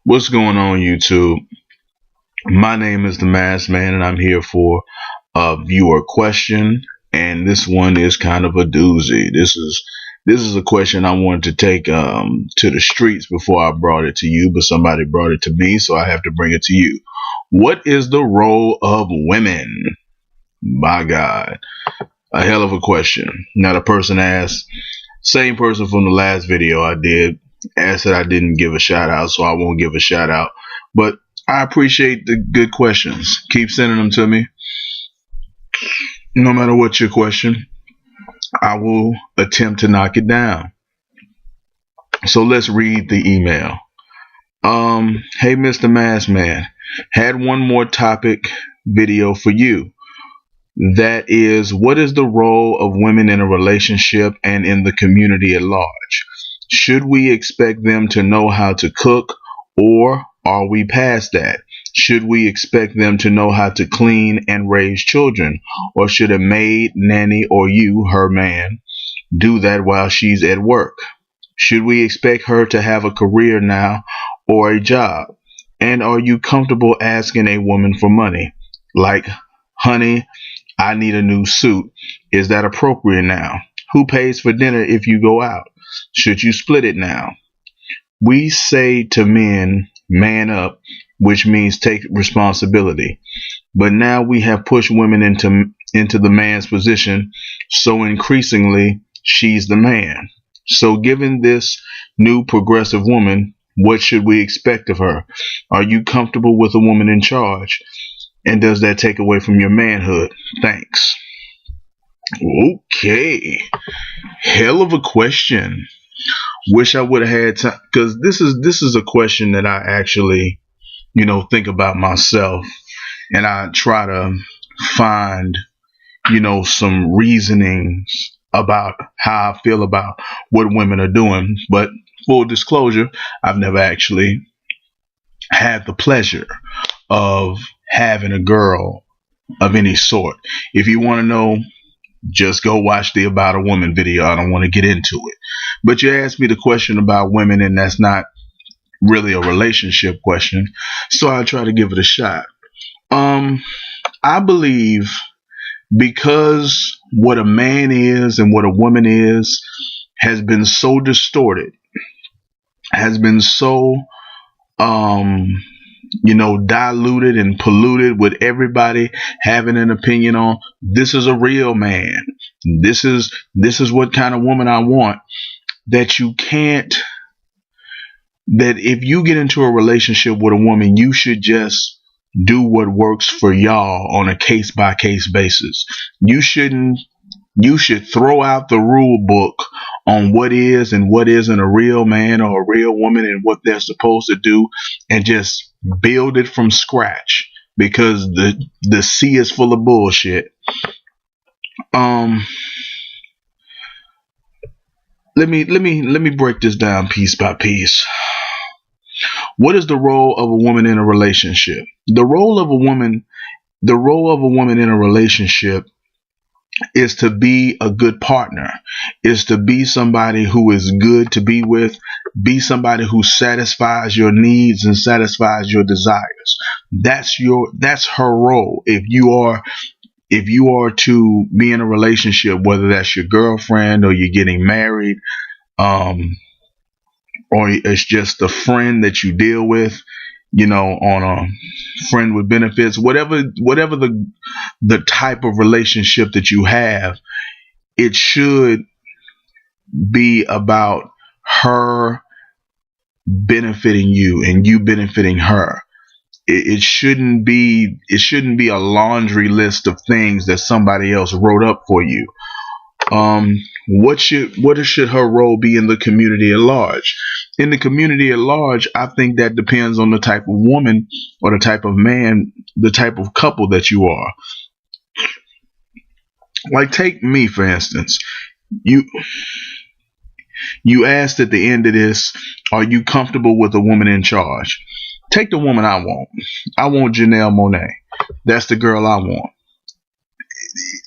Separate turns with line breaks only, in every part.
What's going on, YouTube? My name is TheMrMaskman, and I'm here for a viewer question. And this one is kind of a doozy. This is a question I wanted to take to the streets before I brought it to you, but somebody brought it to me, so I have to bring it to you. What is the role of women? My God, a hell of a question. Now the person asked, same person from the last video I did, asked that I didn't give a shout out, so I won't give a shout out. But I appreciate the good questions. Keep sending them to me. No matter what your question, I will attempt to knock it down. So let's read the email. Hey Mr. Maskman, had one more topic video for you. That is, what is the role of women in a relationship and in the community at large? Should we expect them to know how to cook, or are we past that? Should we expect them to know how to clean and raise children, or should a maid, nanny, or you, her man, do that while she's at work? Should we expect her to have a career now or a job? And are you comfortable asking a woman for money? Like, honey, I need a new suit. Is that appropriate now? Who pays for dinner if you go out? Should you split it now? We say to men, man up, which means take responsibility. But now we have pushed women into the man's position, so increasingly she's the man. So given this new progressive woman, what should we expect of her? Are you comfortable with a woman in charge? And does that take away from your manhood? Thanks. Okay. Hell of a question. Wish I would have had time, because this is a question that I actually, think about myself, and I try to find, some reasonings about how I feel about what women are doing. But full disclosure, I've never actually had the pleasure of having a girl of any sort. If you want to know, just go watch the About a Woman video. I don't want to get into it. But you asked me the question about women, and that's not really a relationship question, so I try to give it a shot. I believe, because what a man is and what a woman is has been so distorted, has been so diluted and polluted, with everybody having an opinion on, this is a real man, this is what kind of woman I want, that you can't, that if you get into a relationship with a woman, you should just do what works for y'all on a case by case basis. You should throw out the rule book on what is and what isn't a real man or a real woman and what they're supposed to do, and just build it from scratch, because the sea is full of bullshit. Let me break this down piece by piece. What is the role of a woman in a relationship? The role of a woman in a relationship is to be a good partner, is to be somebody who is good to be with, be somebody who satisfies your needs and satisfies your desires. That's her role. If you are to be in a relationship, whether that's your girlfriend or you're getting married, or it's just a friend that you deal with, on a friend with benefits, whatever the type of relationship that you have, it should be about her benefiting you and you benefiting her. It shouldn't be a laundry list of things that somebody else wrote up for you. What should her role be in the community at large? In the community at large, I think that depends on the type of woman or the type of man, the type of couple that you are. Like, take me for instance. You asked at the end of this, are you comfortable with a woman in charge? Take the woman I want. I want Janelle Monáe. That's the girl I want.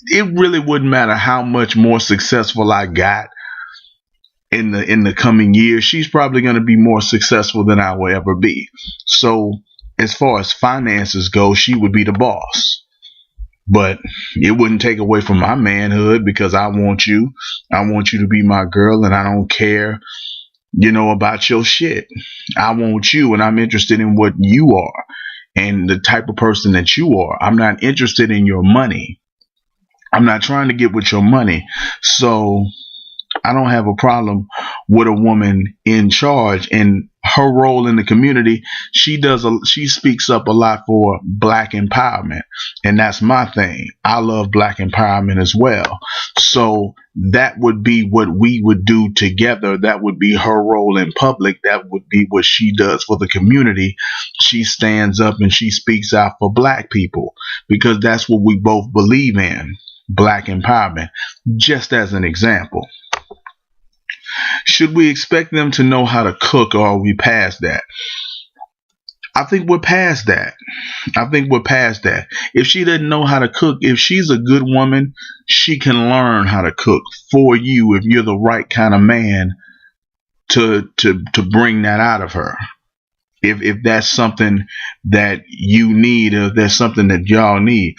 It really wouldn't matter how much more successful I got. in the coming years, she's probably going to be more successful than I will ever be. So as far as finances go, she would be the boss. But it wouldn't take away from my manhood, because I want you. I want you to be my girl, and I don't care, about your shit. I want you, and I'm interested in what you are and the type of person that you are. I'm not interested in your money. I'm not trying to get with your money. So I don't have a problem with a woman in charge, and her role in the community. She speaks up a lot for black empowerment, and that's my thing. I love black empowerment as well. So that would be what we would do together. That would be her role in public. That would be what she does for the community. She stands up and she speaks out for black people, because that's what we both believe in, black empowerment. Just as an example. Should we expect them to know how to cook, or are we past that? I think we're past that. I think we're past that. If she doesn't know how to cook, if she's a good woman, she can learn how to cook for you if you're the right kind of man to bring that out of her. If that's something that you need, or if that's something that y'all need.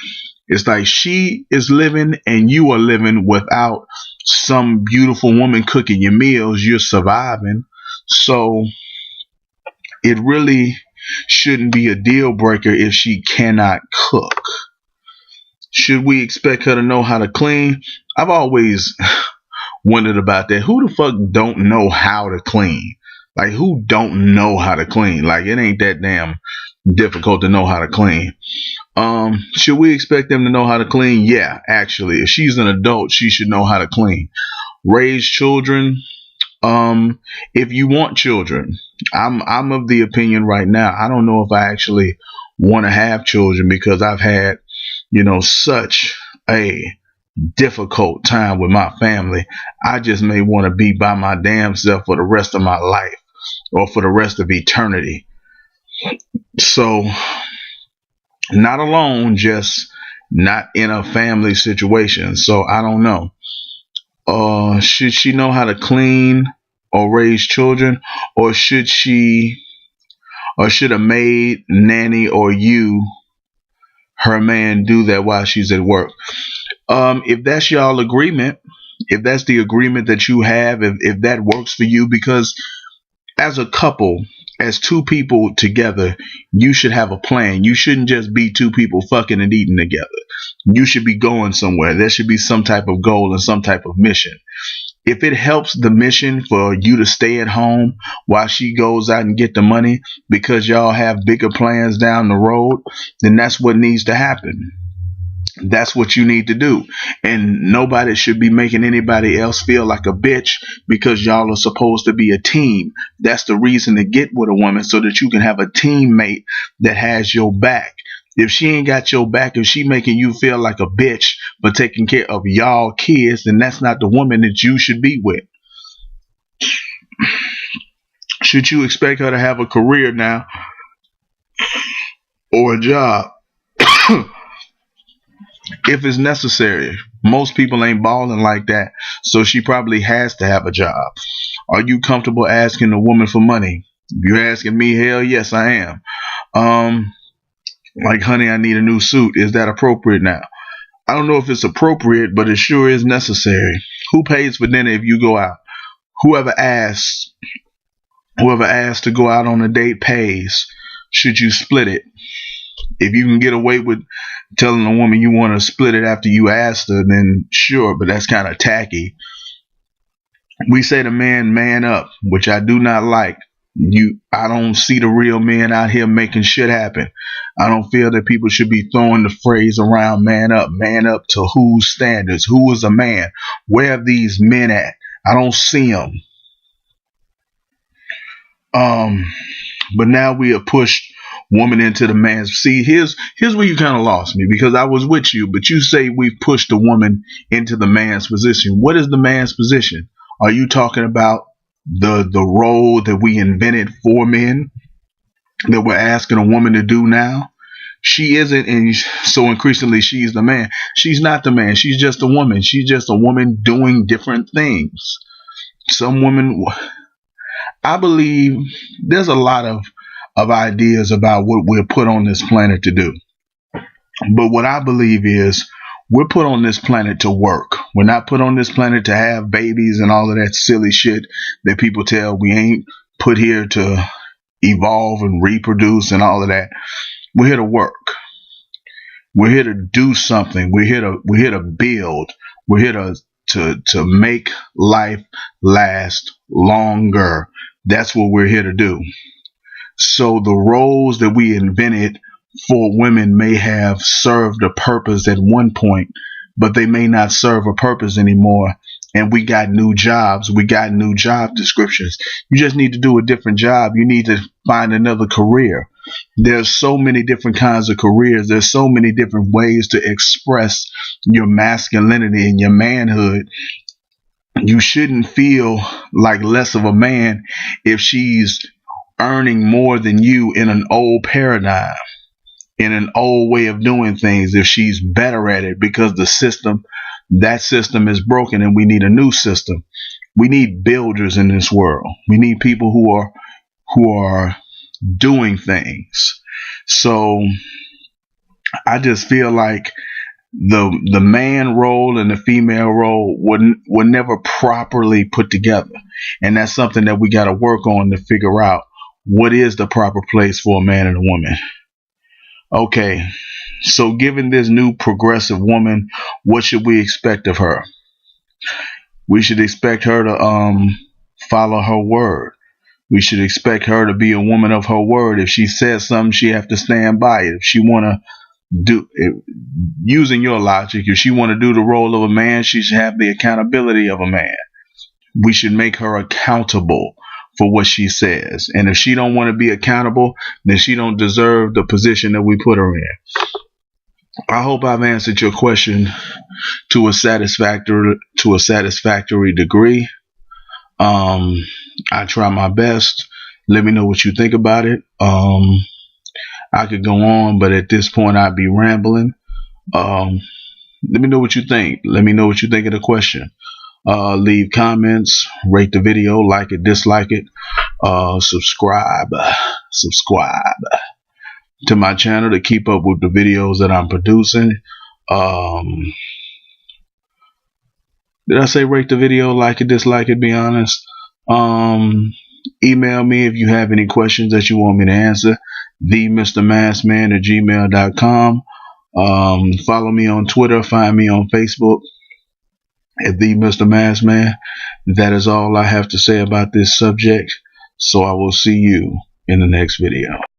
It's like she is living and you are living without some beautiful woman cooking your meals. You're surviving. So it really shouldn't be a deal breaker if she cannot cook. Should we expect her to know how to clean? I've always wondered about that. Who the fuck don't know how to clean? Like, who don't know how to clean? Like, it ain't that damn difficult to know how to clean. Should we expect them to know how to clean? Yeah, actually. If she's an adult, she should know how to clean. Raise children. If you want children, I'm of the opinion right now, I don't know if I actually want to have children, because I've had, such a difficult time with my family. I just may want to be by my damn self for the rest of my life, or for the rest of eternity. So, not alone, just not in a family situation. So I don't know. Should she know how to clean or raise children, or should a maid, nanny, or her man, do that while she's at work? If that's y'all agreement, if that's the agreement that you have, if that works for you, because as a couple, as two people together, you should have a plan. You shouldn't just be two people fucking and eating together. You should be going somewhere. There should be some type of goal and some type of mission. If it helps the mission for you to stay at home while she goes out and get the money, because y'all have bigger plans down the road, then that's what needs to happen. That's what you need to do. And nobody should be making anybody else feel like a bitch, because y'all are supposed to be a team. That's the reason to get with a woman, so that you can have a teammate that has your back. If she ain't got your back, if she making you feel like a bitch for taking care of y'all kids, then that's not the woman that you should be with. Should you expect her to have a career now, or a job? If it's necessary. Most people ain't balling like that, so she probably has to have a job. Are you comfortable asking a woman for money? If you're asking me, hell yes, I am. Like, honey, I need a new suit. Is that appropriate now? I don't know if it's appropriate, but it sure is necessary. Who pays for dinner if you go out? Whoever asks to go out on a date pays. Should you split it? If you can get away with telling a woman you want to split it after you asked her, then sure, but that's kind of tacky. We say to man up, which I do not like. I don't see the real men out here making shit happen. I don't feel that people should be throwing the phrase around man up. Man up to whose standards? Who is a man? Where are these men at? I don't see them. But now we have pushed woman into the man's. See, here's where you kind of lost me, because I was with you, but you say we've pushed the woman into the man's position. What is the man's position? Are you talking about the role that we invented for men, that we're asking a woman to do now? She isn't, and so increasingly she's the man. She's not the man. She's just a woman. She's just a woman doing different things. Some women, I believe there's a lot of ideas about what we're put on this planet to do. But what I believe is we're put on this planet to work. We're not put on this planet to have babies and all of that silly shit that people tell we ain't put here to evolve and reproduce and all of that. We're here to work. We're here to do something. We're here to build. We're here to make life last longer. That's what we're here to do. So the roles that we invented for women may have served a purpose at one point, but they may not serve a purpose anymore. And we got new jobs. We got new job descriptions. You just need to do a different job. You need to find another career. There's so many different kinds of careers. There's so many different ways to express your masculinity and your manhood. You shouldn't feel like less of a man if she's earning more than you in an old paradigm, in an old way of doing things, if she's better at it, because that system is broken and we need a new system. We need builders in this world. We need people who are doing things. So I just feel like the man role and the female role were never properly put together, and that's something that we got to work on to figure out what is the proper place for a man and a woman. Okay, so given this new progressive woman, what should we expect of her? We should expect her to follow her word. We should expect her to be a woman of her word. If she says something, she have to stand by it. If she want to using your logic, if she want to do the role of a man, she should have the accountability of a man. We should make her accountable for what she says. And if she don't want to be accountable, then she don't deserve the position that we put her in. I hope I've answered your question to a satisfactory degree. I try my best. Let me know what you think about it. I could go on, but at this point I'd be rambling. Let me know what you think. Let me know what you think of the question. Leave comments, rate the video, like it, dislike it, subscribe to my channel to keep up with the videos that I'm producing. Did I say rate the video, like it, dislike it? Be honest. Email me if you have any questions that you want me to answer. TheMrMaskman@gmail.com. Follow me on Twitter. Find me on Facebook at TheMrMaskman. That is all I have to say about this subject. So I will see you in the next video.